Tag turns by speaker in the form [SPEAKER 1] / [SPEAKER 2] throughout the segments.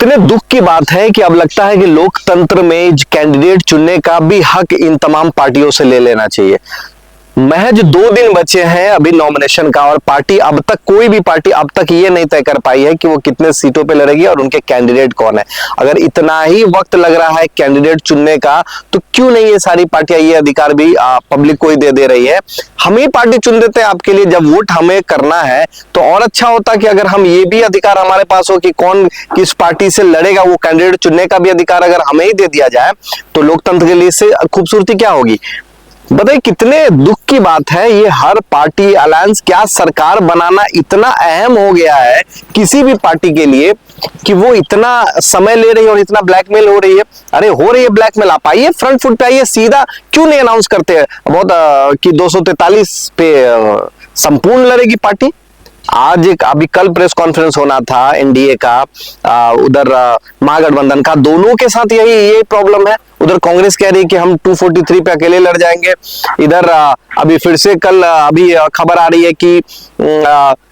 [SPEAKER 1] कितने दुख की बात है कि अब लगता है कि लोकतंत्र में कैंडिडेट चुनने का भी हक इन तमाम पार्टियों से ले लेना चाहिए। महज 2 दिन बचे हैं अभी नॉमिनेशन का और पार्टी अब तक कोई भी पार्टी अब तक ये नहीं तय कर पाई है कि वो कितने सीटों पे लड़ेगी और उनके कैंडिडेट कौन है। अगर इतना ही वक्त लग रहा है कैंडिडेट चुनने का तो क्यों नहीं ये सारी पार्टियां ये अधिकार भी पब्लिक को ही दे रही है। हम ही पार्टी चुन देते हैं आपके लिए, जब वोट हमें करना है तो और अच्छा होता कि अगर हम ये भी अधिकार हमारे पास हो कि कौन किस पार्टी से लड़ेगा, वो कैंडिडेट चुनने का भी अधिकार अगर हमें ही दे दिया जाए तो लोकतंत्र के लिए इससे खूबसूरती क्या होगी। बताइए कितने दुख की बात है ये। हर पार्टी अलायंस, क्या सरकार बनाना इतना अहम हो गया है किसी भी पार्टी के लिए कि वो इतना समय ले रही है और इतना ब्लैकमेल हो रही है। अरे हो रही है ब्लैकमेल, आप आइए फ्रंट फुट पे आइए, सीधा क्यों नहीं अनाउंस करते हैं बहुत कि 243 पे संपूर्ण लड़ेगी पार्टी। आज अभी कल प्रेस कॉन्फ्रेंस होना था एनडीए का, उधर महागठबंधन का, दोनों के साथ यही प्रॉब्लम है। उधर कांग्रेस कह रही है कि हम 243 पे अकेले लड़ जाएंगे, इधर अभी फिर से कल अभी खबर आ रही है कि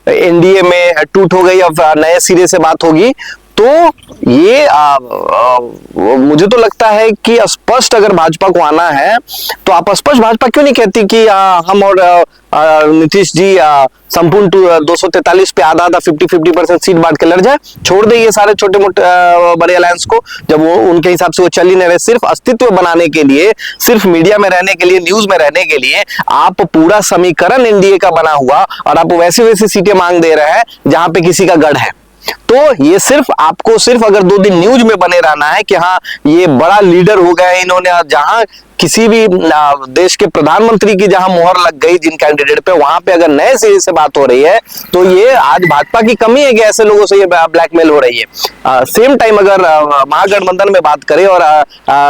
[SPEAKER 1] एनडीए में टूट हो गई, अब नए सिरे से बात होगी। तो ये मुझे तो लगता है कि स्पष्ट अगर भाजपा को आना है तो आप स्पष्ट भाजपा क्यों नहीं कहती कि हम और नीतीश जी संपूर्ण 243 पे आधा 50-50% सीट बांट के लड़ जाए, छोड़ दे ये सारे छोटे मोटे बड़े अलायंस को, जब वो उनके हिसाब से वो चल ही नहीं रहे। सिर्फ अस्तित्व बनाने के लिए, सिर्फ मीडिया में रहने के लिए, न्यूज में रहने के लिए आप पूरा समीकरण एनडीए का बना हुआ और आप वैसी वैसी सीटें मांग दे रहे हैं जहां पे किसी का गढ़ है। तो ये सिर्फ आपको सिर्फ अगर 2 दिन न्यूज में बने रहना है कि हाँ ये बड़ा लीडर हो गया इन्होंने, जहां किसी भी देश के प्रधानमंत्री की जहां मोहर लग गई जिन कैंडिडेट पे, वहां पे अगर नए सिरे से बात हो रही है तो ये आज भाजपा की कमी है कि ऐसे लोगों से ये ब्लैकमेल हो रही है। सेम टाइम अगर महागठबंधन में बात करें और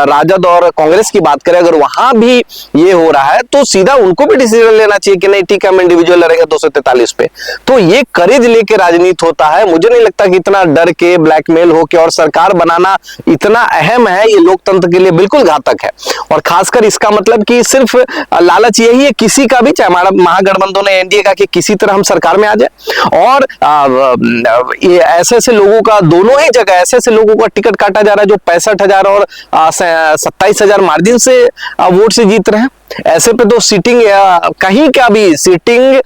[SPEAKER 1] राजद और कांग्रेस की बात करें, अगर वहां भी ये हो रहा है तो सीधा उनको भी डिसीजन लेना चाहिए कि नहीं ठीक है हम इंडिविजुअल लड़ेंगे 243 पे। तो ये करेज लेके राजनीति होता है। मुझे नहीं लगता कि इतना डर के, ब्लैकमेल होके और सरकार बनाना इतना अहम है, ये लोकतंत्र के लिए बिल्कुल घातक है। और खासकर इसका मतलब कि सिर्फ लालच यही है किसी का भी, चाहे हमारा महागठबंधन है एनडीए का, कि किसी तरह हम सरकार में आ जाए। और ये ऐसे ऐसे लोगों का, दोनों ही जगह ऐसे ऐसे लोगों का टिकट काटा जा रहा है जो 65,000 और 27,000 मार्जिन से वोट से जीत रहे हैं। ऐसे पे तो सीटिंग कहीं का भी सीटिंग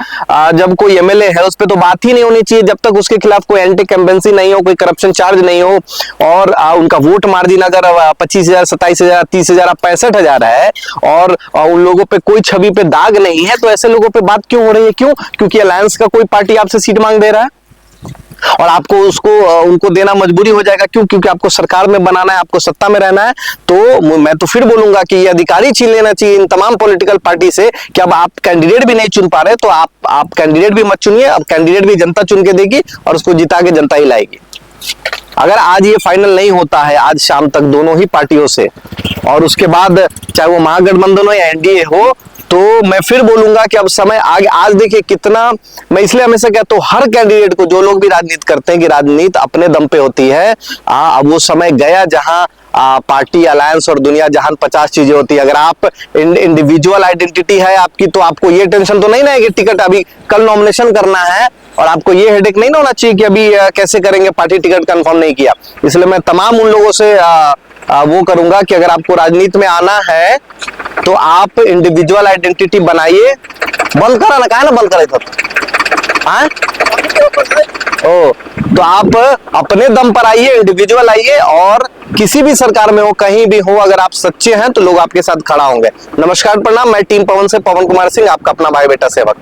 [SPEAKER 1] जब कोई एमएलए है उस पे तो बात ही नहीं होनी चाहिए जब तक उसके खिलाफ कोई एंटी कैंपेंसी नहीं हो, कोई करप्शन चार्ज नहीं हो और उनका वोट मार्जिन अगर 25,000, 27,000, 30,000, 65,000 है और उन लोगों पे कोई छवि पे दाग नहीं है, तो ऐसे लोगों पे बात क्यों हो रही है? क्यों? क्योंकि अलायंस का कोई पार्टी आपसे सीट मांग दे रहा है और आपको उनको देना मजबूरी हो जाएगा। क्यों? क्योंकि आपको सरकार में बनाना है, आपको सत्ता में रहना है। तो मैं तो फिर बोलूंगा कि ये अधिकारी छीन लेना चाहिए इन तमाम पॉलिटिकल पार्टी से कि अब आप कैंडिडेट भी नहीं चुन पा रहे तो आप कैंडिडेट भी मत चुनिए। अब कैंडिडेट भी जनता चुन के देगी और उसको जिता के जनता ही लाएगी। अगर आज ये फाइनल नहीं होता है आज शाम तक दोनों ही पार्टियों से, और उसके बाद चाहे वो महागठबंधन हो या एनडीए हो, तो मैं फिर बोलूंगा कि अब समय आगे। आज देखिए कितना, मैं इसलिए हमेशा कहता हूं हर कैंडिडेट को, जो लोग भी राजनीति करते हैं कि राजनीति अपने दम पे होती है, अब वो समय गया जहां पार्टी, अलायंस और दुनिया जहान 50 चीजें होती है। अगर आप इंडिविजुअल आइडेंटिटी है आपकी तो आपको ये टेंशन तो नहीं ना है कि टिकट अभी कल नॉमिनेशन करना है और आपको ये हेडेक नहीं ना होना चाहिए कि अभी कैसे करेंगे, पार्टी टिकट कंफर्म नहीं किया। इसलिए मैं तमाम उन लोगों से वो करूंगा कि अगर आपको राजनीति में आना है तो आप इंडिविजुअल आइडेंटिटी बनाइए। बंद करा ना, कहा ना बंद करे तो आप अपने दम पर आइए, इंडिविजुअल आइए और किसी भी सरकार में हो, कहीं भी हो, अगर आप सच्चे हैं तो लोग आपके साथ खड़ा होंगे। नमस्कार, प्रणाम। मैं टीम पवन से पवन कुमार सिंह, आपका अपना भाई बेटा सेवक।